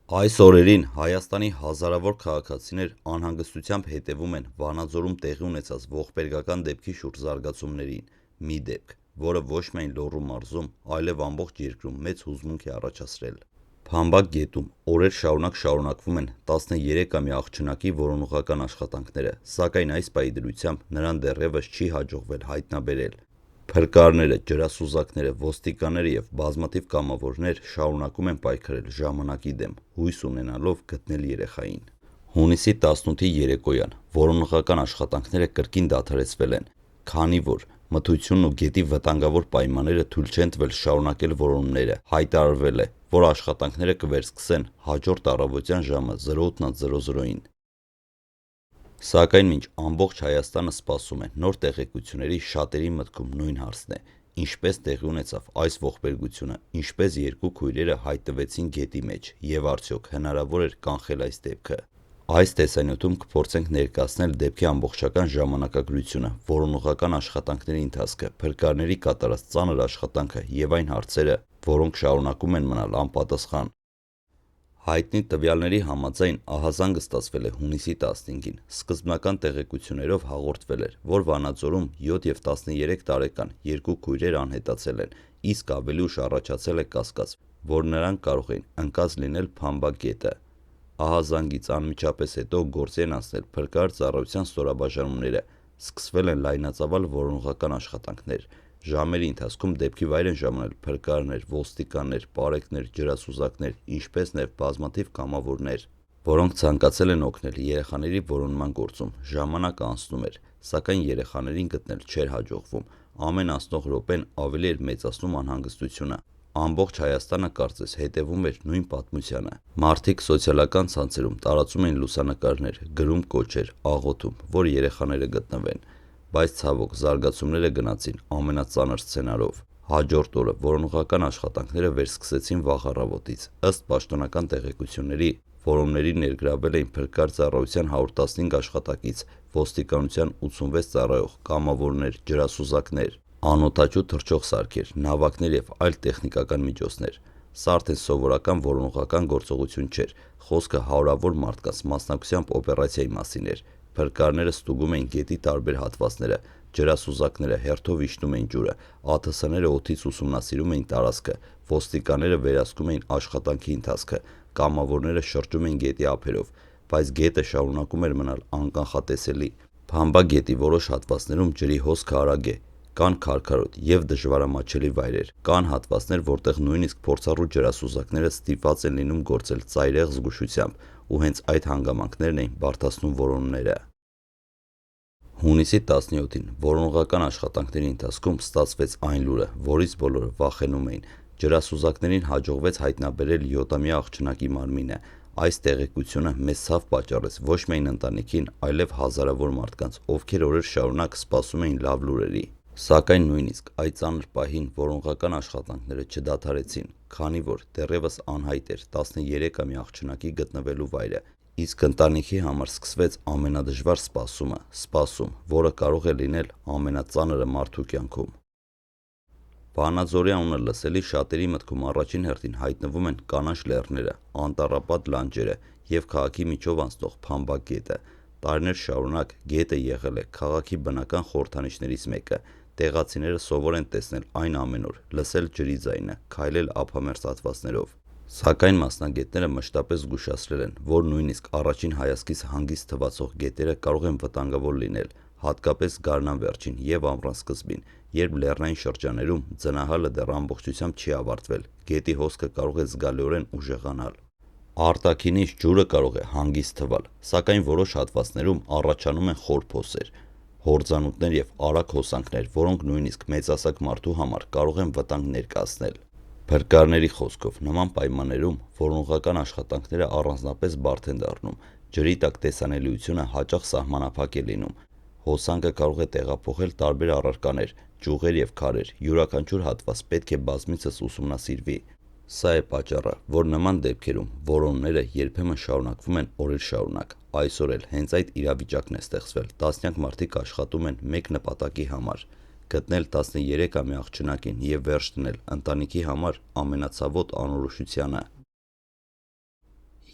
Այս օրերին Հայաստանի հազարավոր քաղաքացիներ անհանգստությամբ հետևում են Վանաձորում տեղի ունեցած ողբերգական դեպքի շուրջ զարգացումներին, մի դեպք, որը ոչ միայն Լոռու մարզում, այլև ամբողջ երկրում մեծ հուզմունք է առաջացրել։ Փամբակ գետում օրեր շարունակ շարունակվում են 13-ամյա աղջնակի որոնողական աշխատանքները, սակայն այս պահի դրությամբ նրան դեռևս չի հաջողվել հայտնաբերել։ Փրկարները, ջրասուզակները, ոստիկանները և բազմաթիվ կամավորներ շարունակում են պայքարել ժամանակի դեմ, հույս ունենալով գտնել երեխային։ Հունիսի 18-ի երեկոյան որոնողական աշխատանքները կրկին դադարեցվել են, քանի որ մթությունն ու գետի վտանգավոր պայմանները թույլ չեն տվել շարունակել որոնումները։ Հայտարարվել է, որ աշխատանքները կվերսկսեն հաջորդ առավոտյան ժամը 08:00-ին։ Սակայն մինչ ամբողջ Հայաստանը սպասում է նոր տեղեկությունների, շատերի մտքում նույն հարցն է. ինչպես տեղի ունեցավ այս ողբերգությունը, ինչպես երկու քույրերը հայտնվեցին գետի մեջ, և արդյոք հնարավոր էր կանխել այս դեպքը։ Այս տեսանյութում կփորձենք ներկայացնել դեպքի ամբողջական ժամանակագրությունը, որոնողական աշխատանքների ընթացքը, փրկարների կատարած ծանր աշխատանքը և այն հարցերը, որոնք շարունակում են մնալ անպատասխան։ Հայտնի տվյալների համաձայն ահազանգը ստացվել է հունիսի 15-ին։ Սկզբնական տեղեկություններով հաղորդվել էր, որ Վանաձորում 7 և 13 տարեկան երկու քույրեր անհետացել են, իսկ ավելի ուշ առաջացել է կասկած, որ նրանք կարող էին ընկած լինել Փամբակ գետը։ Ահազանգից անմիջապես հետո գործի են անցնել փրկարար ծառայության ստորաբաժանումները, սկսվել են լայնածավալ որոնողական աշխատանքներ։ Ժամերի ընթացքում դեպքի վայր են ժամանել փրկարներ, ոստիկաններ, պարեկներ, ջրասուզակներ, ինչպես նաև բազմաթիվ կամավորներ, որոնք ցանկացել են օգնել երեխաների որոնման գործում։ Ժամանակը անցնում էր, սակայն երեխաներին գտնել չէր հաջողվում։ Ամեն անցնող րոպեն ավելի էր մեծացնում անհանգստությունը։ Ամբողջ Հայաստանը կարծես հետևում էր նույն պատմությանը։ Մարդիկ սոցիալական ցանցերում տարածում էին լուսանկարներ, գրում կոչեր, աղոթում, որ երեխաները գտնվեն։ Բայց ցավոք զարգացումները գնացին ամենածանր սցենարով։ Հաջորդ օրը որոնողական աշխատանքները վերսկսեցին վաղ առավոտից։ Ըստ պաշտոնական տեղեկությունների, որոնումներին ներգրավել էին փրկարար ծառայության 115 աշխատակից, ոստիկանության 86 ծառայող, կամավորներ, ջրասուզակներ, անօդաչու թռչող սարքեր, նավակներ և այլ տեխնիկական միջոցներ։ Սա արդեն սովորական որոնողական գործողություն չէր, խոսքը հարյուրավոր մարդկանց մասնակցությամբ օպերացիայի մասին էր։ Փրկարները ստուգում էին գետի տարբեր հատվածները, ջրասուզակները հերթով իջնում էին ջուրը, ԱԹՍ-ները օդից ուսումնասիրում էին տարածքը, ոստիկանները վերահսկում էին աշխատանքի ընթացքը, կամավորները շրջում էին գետի ափերով, բայց գետը շարունակում էր մնալ անկանխատեսելի։ Փամբակ գետի որոշ հատվածներում ջրի հոսքը արագ է, կան քարքարոտ և դժվարամատչելի վայրեր, կան հատվածներ, որտեղ նույնիսկ փորձառու ջրասուզակները ստիպված են լինում գործել ծայրահեղ զգուշությամբ, ու հենց այդ հանգամանքներն էին բարդացնում որոնումները։ Հունիսի 17-ին որոնողական աշխատանքների ընթացքում ստացվեց այն լուրը, որից բոլորը վախենում էին։ Ջրասուզակներին հաջողվեց հայտնաբերել 7-ամյա աղջնակի մարմինը։ Այս տեղեկությունը մեծ ցավ պատճառեց ոչ միայն ընտանիքին, այլև հազարավոր մարդկանց, ովքեր օրեր շարունակ սպասում էին լավ լուրերի։ Սակայն նույնիսկ այդ ծանր պահին որոնողական աշխատանքները չդադարեցին, քանի որ դեռևս անհայտ էր 13-ամյա աղջնակի գտնվելու վայրը, իսկ ընտանիքի համար սկսվեց ամենադժվար սպասում, որը կարող է լինել ամենածանրը մարդու կյանքում։ Վանաձորի անունը լսելի շատերի մտքում առաջին հերթին հայտնվում են կանաչ լեռները, անտառապատ լանջերը և քաղաքի միջով անցնող Փամբակ գետը։ Տարիներ շարունակ գետը եղել է քաղաքի բնական խորհրդանիշներից մեկը։ Տեղացիները սովոր են տեսնել այն ամեն օր, լսել ջրի ձայնը, քայլել ափամերձ հատվածներով։ Սակայն մասնագետները մշտապես զգուշացրել են, որ նույնիսկ առաջին հայացքից հանգիստ թվացող գետերը կարող են վտանգավոր լինել, հատկապես գարնան վերջին և ամռան սկզբին, երբ լեռնային շրջաններում ձնահալը դեռ ամբողջությամբ չի ավարտվել, գետի հոսքը կարող է զգալիորեն ուժեղանալ։ Արտաքինից ջուրը կարող է հանգիստ թվալ, սակայն որոշ հատվածներում առաջանում են խոր փոսեր, հորձանուտներ և արագ հոսանքներ, որոնք նույնիսկ մեծահասակ մարդու համար կարող են վտանգ ներկայացնել։ Փրկարների խոսքով, նման պայմաններում որոնողական աշխատանքները առանձնապես բարդ են դառնում։ Ջրի տակ տեսանելիությունը հաճախ սահմանափակ է լինում։ Հոսանքը կարող է տեղափոխել տարբեր առարկաներ, ճյուղեր և քարեր, յուրաքանչյուր հատված պետք է բազմիցս ուսումնասիրվի։ Սա է պատճառը, որ նման դեպքերում որոնումները երբեմն շարունակվում են օրեր շարունակ։ Այսօր էլ հենց այդ իրավիճակն է ստեղծվել։ Տասնյակ մարդիկ աշխատում են մեկ նպատակի համար՝ գտնել 13-ամյա աղջնակին և վերջ դնել ընտանիքի համար ամենացավոտ անորոշությանը։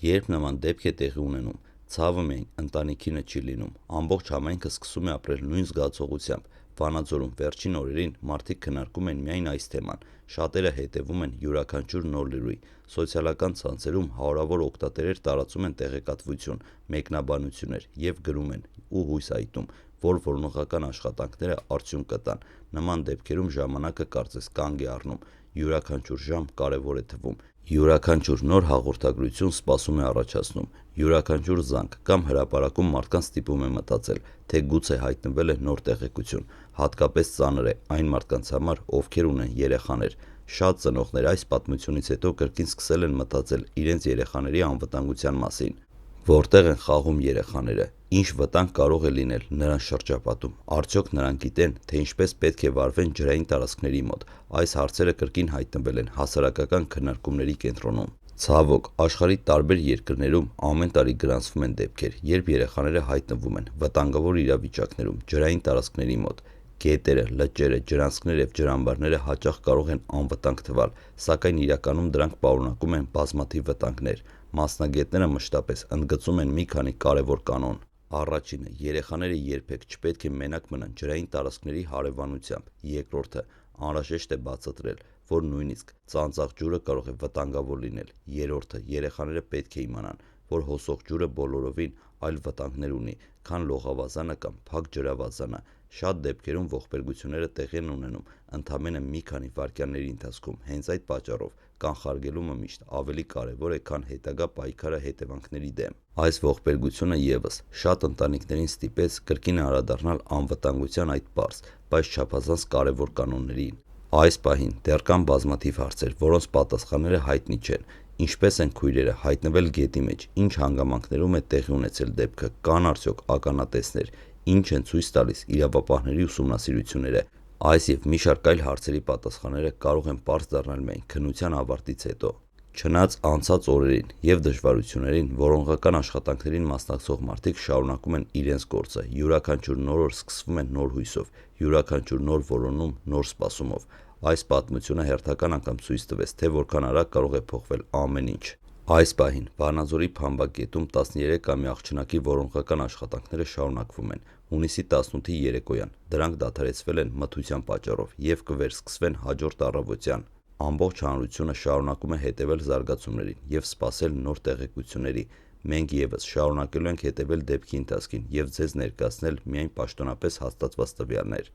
Երբ նման դեպք է տեղի ունենում, ցավը միայն ընտանիքինը չի լինում, ամբողջ համայնքը սկսում է ապրել նույն զգացողությամբ։ Վանաձորում վերջին օրերին մարդիկ քննարկում են միայն այս թեման, շատերը հետևում են յուրաքանչյուր նոր լուրի, սոցիալական ցանցերում հարյուրավոր օգտատերեր տարածում են տեղեկատվություն, մեկնաբանություններ և գրում են ու հույս հայտնում, որ որոնողական աշխատանքները արդյունք կտան։ Նման դեպքերում ժամանակը կարծես կանգ է առնում, յուրաքանչյուր ժամ կարևոր է թվում, յուրաքանչյուր նոր հաղորդագրություն սպասում է առաջացնում, յուրաքանչյուր զանգ կամ հրապարակում մարդկանց ստիպում է մտածել, թե գուցե հայտնվել է նոր տեղեկություն, հատկապես ծանր է այն մարդկանց համար, ովքեր ունեն երեխաներ։ Շատ ծնողներ այս պատմությունից հետո կրկին սկսել են մտածել իրենց երեխաների անվտանգության մասին։ Որտեղ են խաղում երեխաները, ինչ վտանգ կարող է լինել նրանց շրջապատում, արդյոք նրանք գիտեն, թե ինչպես պետք է վարվեն ջրային տարածքների մոտ։ Այս հարցերը կրկին հայտնվել են հասարակական քննարկումների կենտրոնում։ Ցավոք, աշխարհի տարբեր երկրներում ամեն տարի գրանցվում են դեպքեր, երբ երեխաները հայտնվում են վտանգավոր իրավիճակներում ջրային տարածքների մոտ։ Գետերը, լճերը, ջրանցքները և ջրամբարները հաճախ կարող են անվտանգ թվալ, սակայն իրականում դրանք պարունակում են բազմաթիվ վտանգներ։ Մասնագետները մշտապես ընդգծում են մի քանի կարևոր կանոն։ Առաջինը՝ երեխաները երբեք չպետք է մենակ մնան ջրային տարածքների հարևանությամբ։ Երկրորդը՝ անհրաժեշտ է բացատրել, որ նույնիսկ ծանծաղ ջուրը կարող է վտանգավոր լինել։ Երրորդը՝ երեխաները պետք է իմանան, որ հոսող ջուրը բոլորովին այլ վտանգներ ունի, քան լողավազանը կամ փակ ջրավազանը։ Շատ դեպքերում ողբերգությունները տեղի են ունենում ընդամենը մի քանի վայրկյանների ընթացքում։ Հենց այդ պատճառով կանխարգելումը միշտ ավելի կարևոր է, քան հետագա պայքարը հետևանքների դեմ։ Այս ողբերգությունը ևս շատ ընտանիքներին ստիպեց կրկին անդրադառնալ անվտանգության այդ պարզ, բայց չափազանց կարևոր կանոններին։ Այս պահին դեռ կան բազմաթիվ հարցեր, որոնց պատասխանները հայտնի չեն։ Ինչպես են քույրերը հայտնվել գետի մեջ, ինչ հանգամանքներում է տեղի ունեցել դեպքը, կան արդյոք ականատեսներ, ինչ են ցույց տալիս իրավապահների ուսումնասիրությունները։ Այս և մի շարք այլ հարցերի պատասխանները կարող են պարզ դառնալ միայն քննության ավարտից հետո։ Չնայած անցած օրերին և դժվարություններին, որոնողական աշխատանքներին մասնակցող մարդիկ շարունակում են իրենց գործը, յուրաքանչյուր նոր օր սկսվում է նոր հույսով, յուրաքանչյուր նոր որոնում նոր սպասումով։ Այս պատմությունը հերթական անգամ ցույց տվեց, թե որքան արագ կարող է փոխվել ամեն ինչ։ Այս պահին Վանաձորի Փամբագետում 13-ամյա աղջնակի որոնողական աշխատանքները շարունակվում են։ Հունիսի 18-ի երեկոյան դրանք դադարեցվել են մթության պատճառով և կվերսկսվեն հաջորդ առավոտյան։ Ամբողջ հանրությունը շարունակում է հետևել զարգացումներին և սպասել նոր տեղեկությունների։ Մենք ևս շարունակելու ենք հետևել դեպքի ընթացքին և ձեզ ներկայացնել միայն պաշտոնապես հաստատված տվյալներ։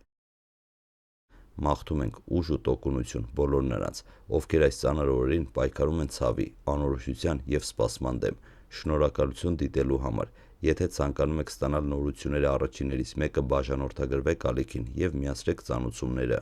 Մաղթում ենք ուժ ու տոկունություն բոլոր նրանց, ովքեր այս ծանր օրերին պայքարում են ցավի, անորոշության և սպասման դեմ։ Շնորհակալություն դիտելու համար։ Եթե ցանկանում եք ստանալ նորությունները առաջիններից մեկը, բաժանորդագրվեք ալիքին և միացրեք ծանուցումները։